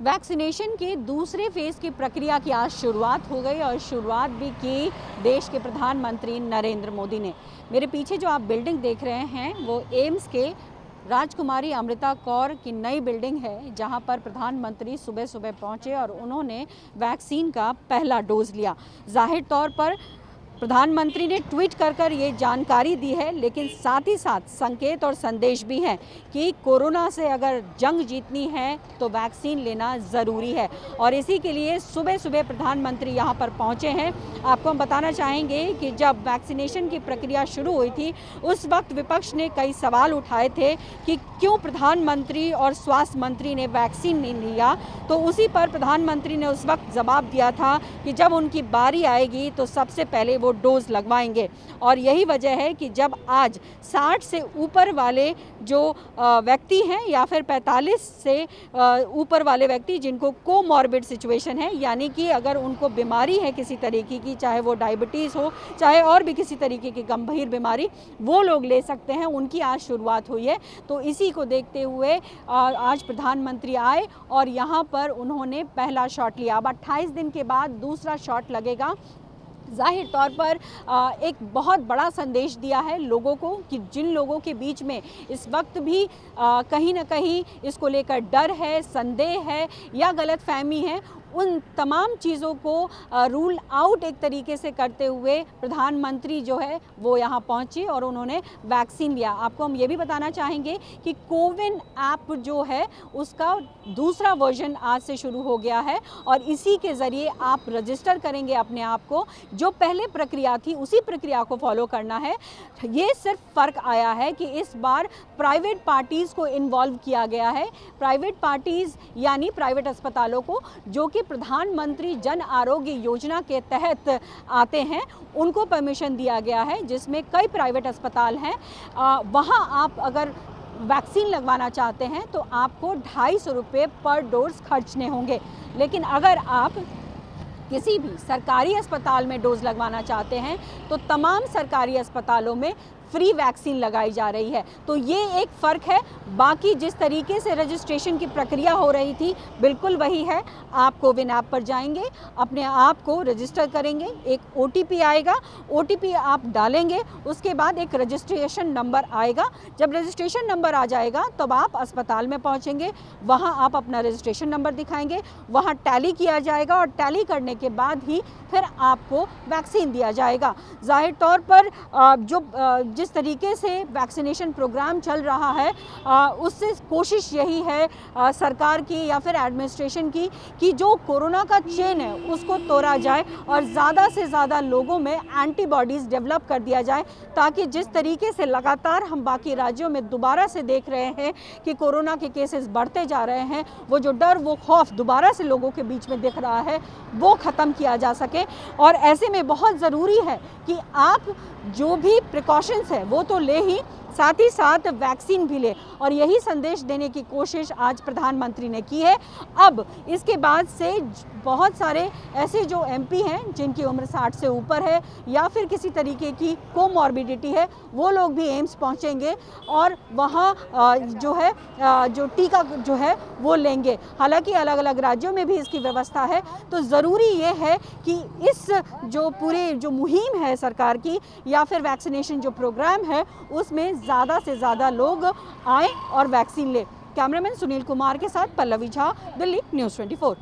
Vaccination के दूसरे phase की प्रक्रिया की आज शुरुआत हो गई और शुरुआत भी की देश के प्रधानमंत्री नरेंद्र मोदी ने। मेरे पीछे जो आप बिल्डिंग देख रहे हैं वो एम्स के राजकुमारी अमृता कौर की नई बिल्डिंग है, जहां पर प्रधानमंत्री सुबह सुबह पहुंचे और उन्होंने वैक्सीन का पहला डोज लिया। जाहिर तौर पर प्रधानमंत्री ने ट्वीट कर ये जानकारी दी है, लेकिन साथ ही साथ संकेत और संदेश भी हैं कि कोरोना से अगर जंग जीतनी है तो वैक्सीन लेना ज़रूरी है। और इसी के लिए सुबह सुबह प्रधानमंत्री यहां पर पहुंचे हैं। आपको हम बताना चाहेंगे कि जब वैक्सीनेशन की प्रक्रिया शुरू हुई थी उस वक्त विपक्ष ने कई सवाल उठाए थे कि क्यों प्रधानमंत्री और स्वास्थ्य मंत्री ने वैक्सीन नहीं लिया। तो उसी पर प्रधानमंत्री ने उस वक्त जवाब दिया था कि जब उनकी बारी आएगी तो सबसे पहले वो डोज लगवाएंगे। और यही वजह है कि जब आज 60 से ऊपर वाले जो व्यक्ति हैं या फिर 45 से ऊपर वाले व्यक्ति जिनको कोमॉर्बिड सिचुएशन है, यानी कि अगर उनको बीमारी है किसी तरीके की, चाहे वो डायबिटीज़ हो चाहे और भी किसी तरीके की गंभीर बीमारी, वो लोग ले सकते हैं, उनकी आज शुरुआत हुई है। तो इसी को देखते हुए आज प्रधानमंत्री आए और यहाँ पर उन्होंने पहला शॉट लिया। अब 28 दिन के बाद दूसरा शॉट लगेगा। जाहिर तौर पर एक बहुत बड़ा संदेश दिया है लोगों को कि जिन लोगों के बीच में इस वक्त भी कहीं ना कहीं इसको लेकर डर है, संदेह है या गलतफहमी है, उन तमाम चीज़ों को रूल आउट एक तरीके से करते हुए प्रधानमंत्री जो है वो यहाँ पहुँचे और उन्होंने वैक्सीन लिया। आपको हम ये भी बताना चाहेंगे कि कोविन ऐप जो है उसका दूसरा वर्जन आज से शुरू हो गया है और इसी के ज़रिए आप रजिस्टर करेंगे अपने आप को। जो पहले प्रक्रिया थी उसी प्रक्रिया को फॉलो करना है। ये सिर्फ फ़र्क आया है कि इस बार प्राइवेट पार्टीज़ को इन्वॉल्व किया गया है। प्राइवेट पार्टीज़ यानी प्राइवेट अस्पतालों को, जो कि प्रधानमंत्री जन आरोग्य योजना के तहत आते हैं, उनको परमिशन दिया गया है, जिसमें कई प्राइवेट अस्पताल हैं। वहाँ आप अगर वैक्सीन लगवाना चाहते हैं तो आपको 250 रुपये पर डोज खर्चने होंगे। लेकिन अगर आप किसी भी सरकारी अस्पताल में डोज लगवाना चाहते हैं तो तमाम सरकारी अस्पतालों में फ्री वैक्सीन लगाई जा रही है। तो ये एक फ़र्क है। बाकी जिस तरीके से रजिस्ट्रेशन की प्रक्रिया हो रही थी बिल्कुल वही है। आप कोविन ऐप पर जाएंगे, अपने आप को रजिस्टर करेंगे, एक OTP आएगा, OTP आप डालेंगे, उसके बाद एक रजिस्ट्रेशन नंबर आएगा। जब रजिस्ट्रेशन नंबर आ जाएगा तब आप अस्पताल में पहुंचेंगे, वहां आप अपना रजिस्ट्रेशन नंबर दिखाएंगे, वहां टैली किया जाएगा और टैली करने के बाद ही फिर आपको वैक्सीन दिया जाएगा। जाहिर तौर पर जिस तरीके से वैक्सीनेशन प्रोग्राम चल रहा है उससे कोशिश यही है सरकार की या फिर एडमिनिस्ट्रेशन की कि जो कोरोना का चेन है उसको तोड़ा जाए और ज़्यादा से ज़्यादा लोगों में एंटीबॉडीज़ डेवलप कर दिया जाए, ताकि जिस तरीके से लगातार हम बाकी राज्यों में दोबारा से देख रहे हैं कि कोरोना के केसेस बढ़ते जा रहे हैं, वो जो डर, वो खौफ दोबारा से लोगों के बीच में दिख रहा है, वो ख़त्म किया जा सके। और ऐसे में बहुत ज़रूरी है कि आप जो भी प्रिकॉशंस है वो तो ले ही, साथ ही साथ वैक्सीन भी ले। और यही संदेश देने की कोशिश आज प्रधानमंत्री ने की है। अब इसके बाद से बहुत सारे ऐसे जो MP हैं जिनकी उम्र 60 से ऊपर है या फिर किसी तरीके की कोमॉर्बिडिटी है, वो लोग भी एम्स पहुंचेंगे और वहाँ जो टीका जो है वो लेंगे। हालांकि अलग अलग राज्यों में भी इसकी व्यवस्था है। तो ज़रूरी ये है कि इस जो पूरे जो मुहिम है सरकार की या फिर वैक्सीनेशन जो प्रोग्राम है उसमें ज़्यादा से ज़्यादा लोग आएँ और वैक्सीन लें। कैमरामैन सुनील कुमार के साथ पल्लवी झा, दिल्ली, न्यूज़ 24।